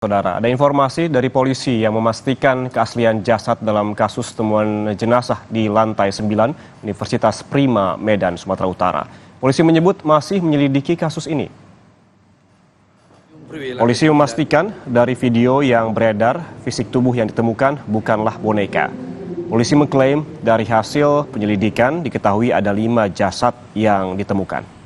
Saudara, ada informasi dari polisi yang memastikan keaslian jasad dalam kasus temuan jenazah di lantai 9 Universitas Prima, Medan, Sumatera Utara. Polisi menyebut masih menyelidiki kasus ini. Polisi memastikan dari video yang beredar, fisik tubuh yang ditemukan bukanlah boneka. Polisi mengklaim dari hasil penyelidikan diketahui ada 5 jasad yang ditemukan.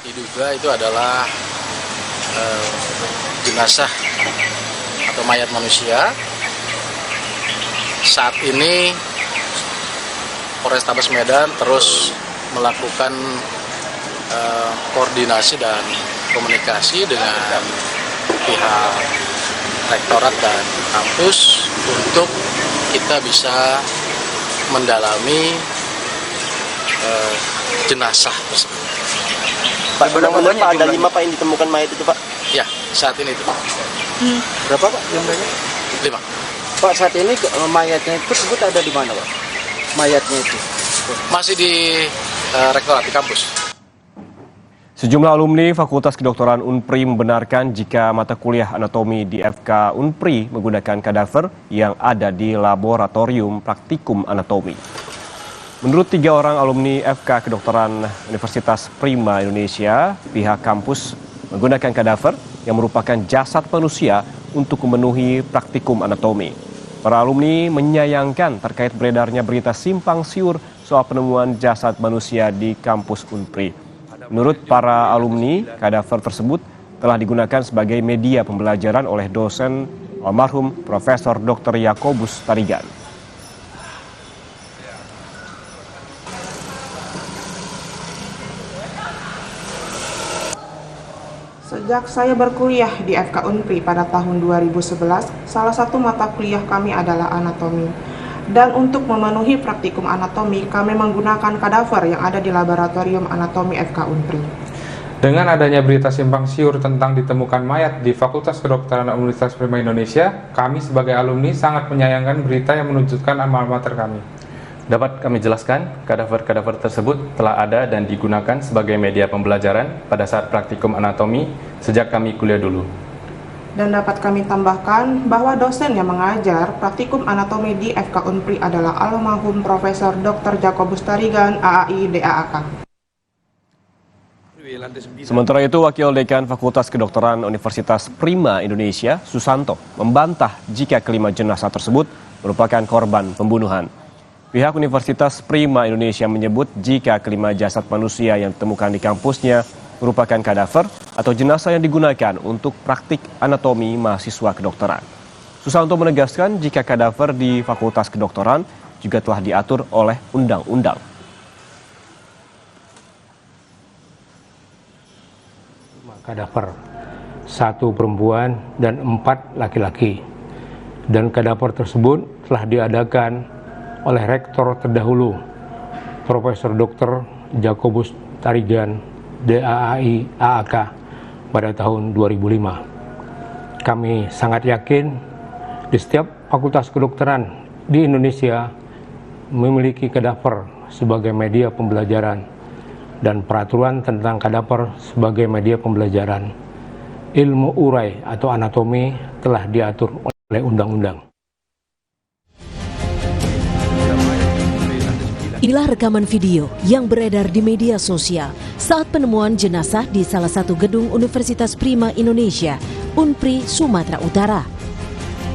Diduga itu adalah jenazah atau mayat manusia. Saat ini Polrestabes Medan terus melakukan koordinasi dan komunikasi dengan pihak rektorat dan kampus untuk kita bisa mendalami jenazah tersebut. Pak, benar-benar Pak ada 5 Pak yang ditemukan mayat itu Pak? Ya, saat ini itu Pak. Berapa Pak yang banyak? 5. Pak, saat ini mayatnya tersebut ada di mana Pak? Mayatnya itu? Masih di rektorat di kampus. Sejumlah alumni Fakultas Kedokteran Unpri membenarkan jika mata kuliah anatomi di FK Unpri menggunakan kadaver yang ada di laboratorium praktikum anatomi. Menurut 3 orang alumni FK Kedokteran Universitas Prima Indonesia, pihak kampus menggunakan kadaver yang merupakan jasad manusia untuk memenuhi praktikum anatomi. Para alumni menyayangkan terkait beredarnya berita simpang siur soal penemuan jasad manusia di kampus Unpri. Menurut para alumni, kadaver tersebut telah digunakan sebagai media pembelajaran oleh dosen almarhum Profesor Dr. Yakobus Tarigan. Sejak saya berkuliah di FK Unpri pada tahun 2011, salah satu mata kuliah kami adalah anatomi. Dan untuk memenuhi praktikum anatomi, kami menggunakan kadaver yang ada di laboratorium anatomi FK Unpri. Dengan adanya berita simpang siur tentang ditemukan mayat di Fakultas Kedokteran Universitas Prima Indonesia, kami sebagai alumni sangat menyayangkan berita yang menunjukkan alma mater kami. Dapat kami jelaskan, kadaver-kadaver tersebut telah ada dan digunakan sebagai media pembelajaran pada saat praktikum anatomi sejak kami kuliah dulu. Dan dapat kami tambahkan bahwa dosen yang mengajar praktikum anatomi di FK Unpri adalah almarhum Profesor Dr. Yakobus Tarigan, AAI DAAK. Sementara itu, Wakil Dekan Fakultas Kedokteran Universitas Prima Indonesia, Susanto, membantah jika kelima jenazah tersebut merupakan korban pembunuhan. Pihak Universitas Prima Indonesia menyebut jika kelima jasad manusia yang ditemukan di kampusnya merupakan kadaver atau jenazah yang digunakan untuk praktik anatomi mahasiswa kedokteran. Susanto menegaskan jika kadaver di Fakultas Kedokteran juga telah diatur oleh undang-undang. Kadaver, 1 perempuan dan 4 laki-laki. Dan kadaver tersebut telah diadakan oleh rektor terdahulu, Profesor Dr. Yakobus Tarigan, DAAI AAK pada tahun 2005. Kami sangat yakin di setiap fakultas kedokteran di Indonesia memiliki kadaver sebagai media pembelajaran dan peraturan tentang kadaver sebagai media pembelajaran. Ilmu urai atau anatomi telah diatur oleh undang-undang. Inilah rekaman video yang beredar di media sosial saat penemuan jenazah di salah satu gedung Universitas Prima Indonesia, Unpri, Sumatera Utara.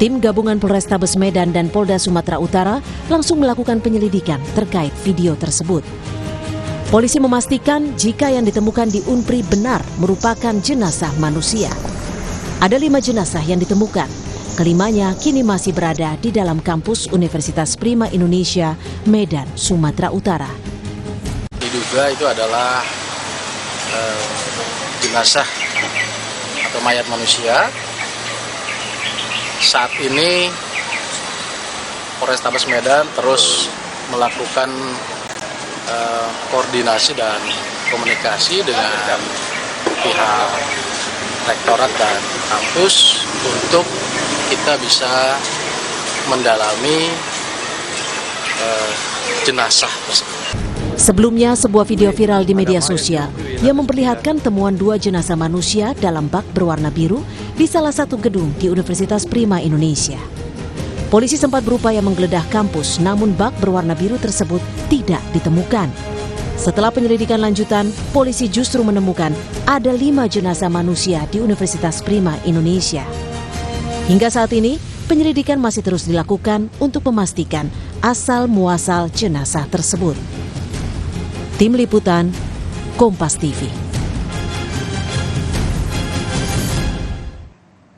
Tim gabungan Polrestabes Medan dan Polda Sumatera Utara langsung melakukan penyelidikan terkait video tersebut. Polisi memastikan jika yang ditemukan di Unpri benar merupakan jenazah manusia. Ada 5 jenazah yang ditemukan. Kelimanya kini masih berada di dalam kampus Universitas Prima Indonesia, Medan, Sumatera Utara. Diduga itu adalah jenazah atau mayat manusia. Saat ini Polrestabes Medan terus melakukan koordinasi dan komunikasi dengan pihak rektorat dan kampus untuk kita bisa mendalami jenazah tersebut. Sebelumnya, sebuah video viral di media sosial yang memperlihatkan temuan 2 jenazah manusia dalam bak berwarna biru di salah satu gedung di Universitas Prima Indonesia. Polisi sempat berupaya menggeledah kampus, namun bak berwarna biru tersebut tidak ditemukan. Setelah penyelidikan lanjutan, polisi justru menemukan ada 5 jenazah manusia di Universitas Prima Indonesia. Hingga saat ini, penyelidikan masih terus dilakukan untuk memastikan asal-muasal jenazah tersebut. Tim Liputan, Kompas TV.